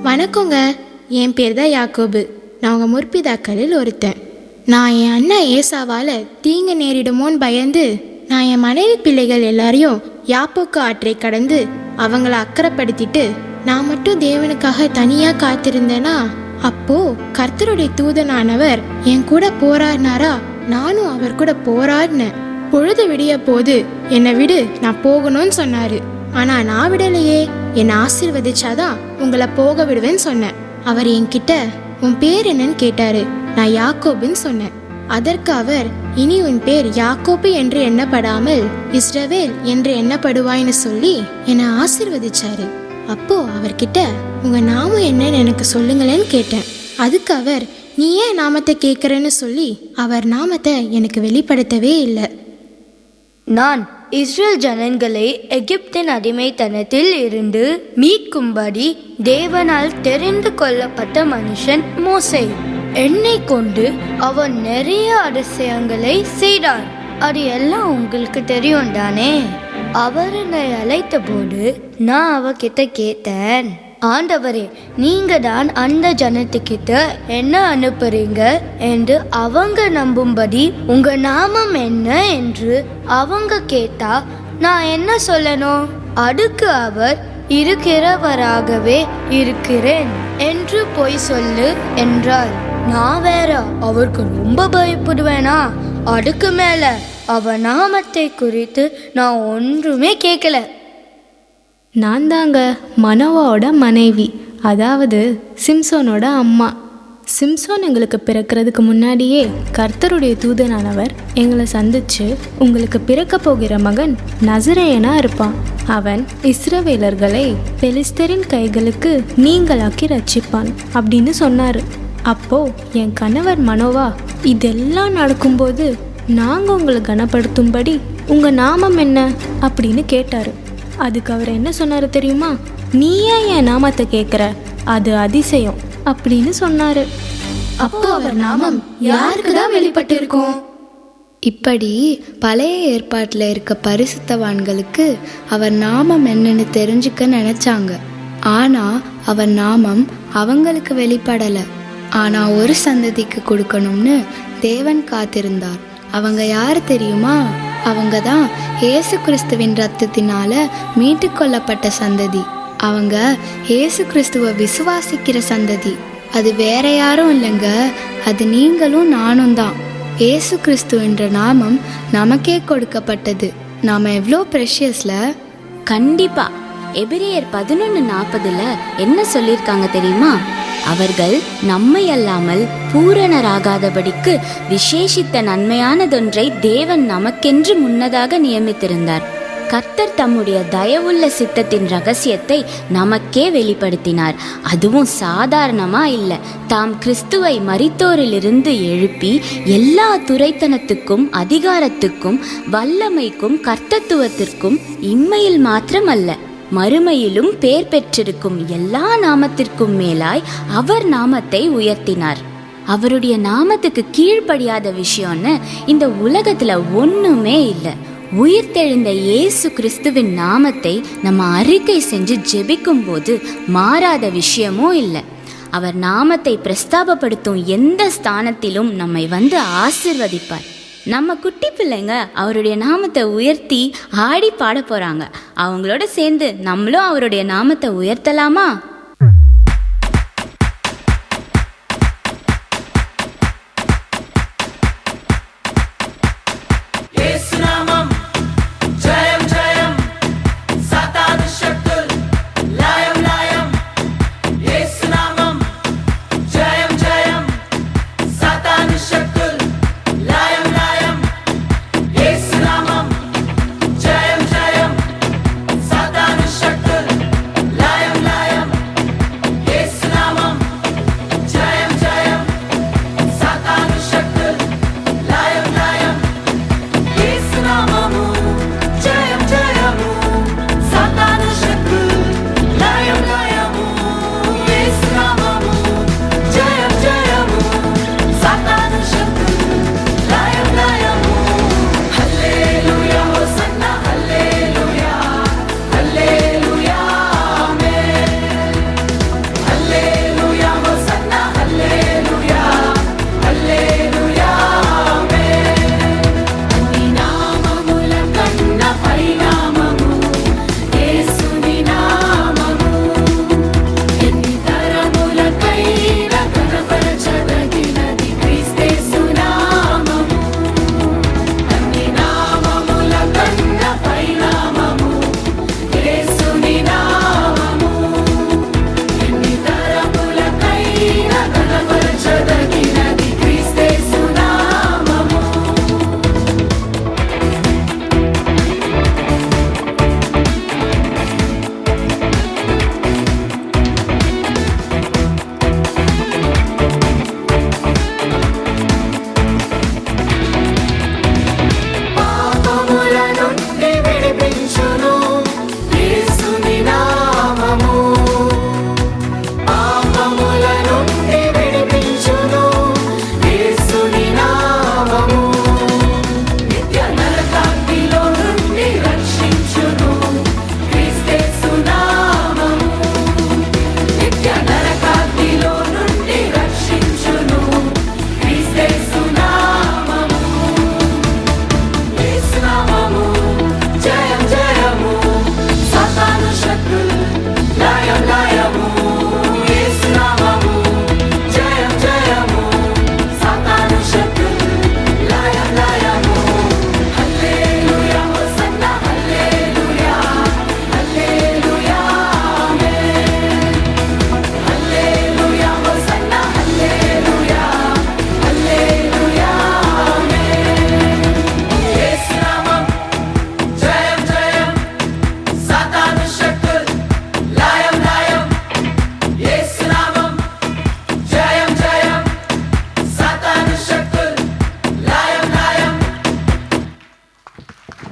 வணக்கங்க. என் பேர் தான் யாக்கோபு. நான் உங்கள் முற்பிதாக்களில் ஒருத்தன். நான் என் அண்ணன் ஏசாவால் தீங்கு நேரிடுமோன்னு பயந்து நான் என் மனைவி பிள்ளைகள் எல்லாரையும் யாப்போக்கு ஆற்றை கடந்து அவங்கள அக்கறைப்படுத்திட்டு நான் மட்டும் தேவனுக்காக தனியாக காத்திருந்தேனா, அப்போ கர்த்தருடைய தூதனானவர் என் கூட போராடினாரா, நானும் அவர் கூட போராடினேன். பொழுது விடிய போது என்னை விடு, நான் போகணும்னு சொன்னாரு. ஆனா நான் விடலையே. என்னை ஆசீர்வதிச்சாதான் உங்களை போக விடுவேன்னு சொன்னேன். அவர் என்கிட்ட உன் பேர் என்னன்னு கேட்டாரு. நான் யாக்கோபுன்னு சொன்னேன். அதற்கு அவர், இனி உன் பேர் யாக்கோபு என்று எண்ணப்படாமல் இஸ்ரவேல் என்று எண்ணப்படுவாய்னு சொல்லி என்னை ஆசீர்வதிச்சாரு. அப்போ அவர்கிட்ட உங்க நாமம் என்னன்னு எனக்கு சொல்லுங்களேன்னு கேட்டேன். அதுக்கு அவர், நீ ஏன் நாமத்தை கேட்கறன்னு சொல்லி அவர் நாமத்தை எனக்கு வெளிப்படுத்தவே இல்லை. நான் இஸ்ரேல் ஜனங்களை எகிப்தின் அடிமைத்தனத்தில் இருந்து மீட்கும்படி தேவனால் தெரிந்து கொள்ளப்பட்ட மனுஷன் மோசே. என்னை கொண்டு அவன் நிறைய அதிசயங்களை செய்தார். அது எல்லாம் உங்களுக்கு தெரியும் தானே. அவர் என்னை அழைத்த போது நான் அவகிட்ட கேட்டேன், ஆண்டவரே, நீங்க தான் அந்த ஜனத்துக்கிட்ட என்ன அனுப்புறீங்க என்று அவங்க நம்பும்படி உங்க நாமம் என்ன என்று அவங்க கேட்டா நான் என்ன சொல்லணும்? அதுக்கு அவர், இருக்கிறவராகவே இருக்கிறேன் என்று போய் சொல்லு என்றார். நான் வேற அவருக்கு ரொம்ப பயப்படுவேனா? அதுக்கு மேல அவ நாமத்தை குறித்து நான் ஒன்றுமே கேட்கல. நான் தாங்க மனோவாவோட மனைவி, அதாவது சிம்சோனோட அம்மா. சிம்சோன் எங்களுக்கு பிறக்கிறதுக்கு முன்னாடியே கர்த்தருடைய தூதனானவர் எங்களை சந்திச்சு, உங்களுக்கு பிறக்க போகிற மகன் நசரேயனா இருப்பான். அவன் இஸ்ரவேலர்களை பெலிஸ்தரின் கைகளுக்கு நீங்களாக்கி ரட்சிப்பான் அப்படின்னு சொன்னார். அப்போ என் கணவர் மனோவா, இதெல்லாம் நடக்கும்போது நாங்கள் உங்களை கனப்படுத்தும்படி உங்கள் நாமம் என்ன அப்படின்னு கேட்டார். அதுக்கு அவர் என்ன சொன்னார் தெரியுமா? நீ ஏன் என் நாமத்தை கேட்குற, அது அதிசயம் அப்படின்னு சொன்னார். அப்போ அவர் நாமம் யாருக்கு தான் வெளிப்பட்டு இருக்கும்? இப்படி பழைய ஏற்பாட்டில் இருக்க பரிசுத்தவான்களுக்கு அவர் நாமம் என்னன்னு தெரிஞ்சுக்க நினைச்சாங்க. ஆனால் அவர் நாமம் அவங்களுக்கு வெளிப்படலை. ஆனால் ஒரு சந்ததிக்கு கொடுக்கணும்னு தேவன் காத்திருந்தார். அவங்க யார் தெரியுமா? அவங்க தான் இயேசு கிறிஸ்துவின் ரத்தத்தினால மீட்டு கொள்ளப்பட்ட சந்ததி. அவங்க இயேசு கிறிஸ்துவை விசுவாசிக்கிற சந்ததி. அது வேற யாரும் இல்லைங்க, அது நீங்களும் நானும் தான். இயேசு கிறிஸ்து என்ற நாமம் நமக்கே கொடுக்கப்பட்டது. நாம எவ்வளோ ப்ரெஷியஸ்ல. கண்டிப்பா. எபிரேயர் 11:40 என்ன சொல்லியிருக்காங்க தெரியுமா? அவர்கள் நம்மை அல்லாமல் பூரணராகாதபடிக்கு விசேஷித்த நன்மையானதொன்றை தேவன் நமக்கென்று முன்னதாக நியமித்திருந்தார். கர்த்தர் தம்முடைய தயவுள்ள சித்தத்தின் ரகசியத்தை நமக்கே வெளிப்படுத்தினார். அதுவும் சாதாரணமா இல்லை. தாம் கிறிஸ்துவை மரித்தோரிலிருந்து எழுப்பி எல்லா துரைத்தனத்துக்கும் அதிகாரத்துக்கும் வல்லமைக்கும் கர்த்தத்துவத்திற்கும் இம்மையில் மாத்திரமல்ல மறுமையிலும் பேர் பெற்றிருக்கும் எல்லா நாமத்திற்கும் மேலாய் அவர் நாமத்தை உயர்த்தினார். அவருடைய நாமத்துக்கு கீழ்ப்படியாத விஷயம்னு இந்த உலகத்துல ஒண்ணுமே இல்லை. உயிர்த்தெழுந்த இயேசு கிறிஸ்துவின் நாமத்தை நம்ம அறிக்கை செஞ்சு ஜெபிக்கும் போது மாறாத விஷயமும் இல்லை. அவர் நாமத்தை பிரஸ்தாபப்படுத்தும் எந்த ஸ்தானத்திலும் நம்மை வந்து ஆசிர்வதிப்பார். நம்ம குட்டி பிள்ளைங்க அவருடைய நாமத்தை உயர்த்தி ஆடி பாட போகிறாங்க. அவங்களோட சேர்ந்து நம்மளும் அவருடைய நாமத்தை உயர்த்தலாமா?